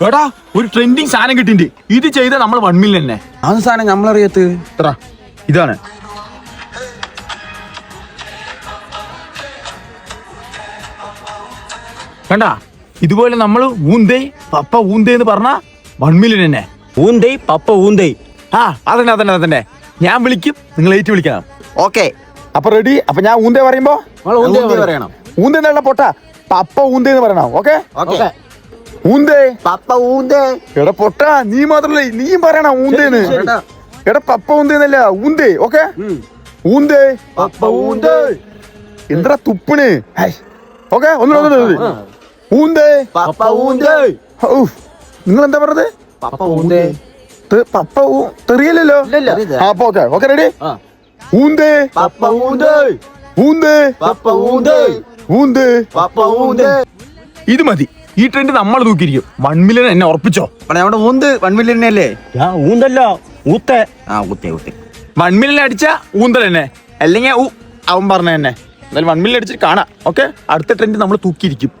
എടാ ഒരു ട്രെൻഡിങ് സാധനം കിട്ടിണ്ട്. ഇത് ചെയ്ത നമ്മൾ 1 മില്യൺ തന്നെ. ആ സാധനം നമ്മളറിയത്ത് ഇതാണ്. കണ്ട ഇതുപോലെ നമ്മൾ ഊന്തേ പപ്പ ഊന്തേ എന്ന് പറഞ്ഞ 1 മില്യൺ തന്നെ. ഊന്തേ പപ്പ ഊന്തേ. ആ അതന്നെ ഞാൻ വിളിക്കും, നിങ്ങൾ ഏറ്റു വിളിക്കണം. ഓക്കെ, അപ്പൊ റെഡി. അപ്പൊ ഞാൻ ഊന്തേ പറയുമ്പോ പറയണം. ഊന്തേ എന്നുള്ള പൊട്ട പപ്പ ഊന്തേ എന്ന് പറയണം. Okay okay. ഊന്തേ പപ്പ ഊന്തേ. എടാ പൊട്ട നീ മാത്രല്ലേ നീയും പറയണം ഊന്തേന്ന്. എടാ പപ്പ ഊന്തേന്നല്ല ഊന്തേ. ഓക്കെ ഊന്തേ പപ്പ ഊന്തേ. എന്താ തുപ്പിണ്. ഓക്കെ ഒന്നുകൂടെ ഊന്തേ പപ്പ ഊന്തേ. നിങ്ങൾ എന്താ പറഞ്ഞത്? പപ്പ ഊന്തേ. പപ്പ തെറിയല്ലോ. അപ്പൊ ഓക്കെ റെഡി. ഊന്തേ പപ്പ ഊന്തേ. ഊന്തേ പപ്പ ഊന്തേ. ഊന്തേ പപ്പ ഊന്തേ. ഇത് മതി. ഈ ട്രെൻഡ് നമ്മൾ തൂക്കിയിരിക്കും. 1 മില്യൺ എന്നെ ഉറപ്പിച്ചോ. നമ്മുടെ ഊന്ത് 1 മില്യൺ അല്ലേ? ഊന്തല്ല ഊത്തേ. ഊത്തേ ഊത്തേ. 1 മില്യൺ അടിച്ച ഊന്തൽ തന്നെ, അല്ലെങ്കിൽ അവൻ പറഞ്ഞ തന്നെ. എന്തായാലും 1 മില്യൺ അടിച്ചിട്ട് കാണാം. ഓക്കെ അടുത്ത ട്രെൻഡ് നമ്മൾ തൂക്കിയിരിക്കും.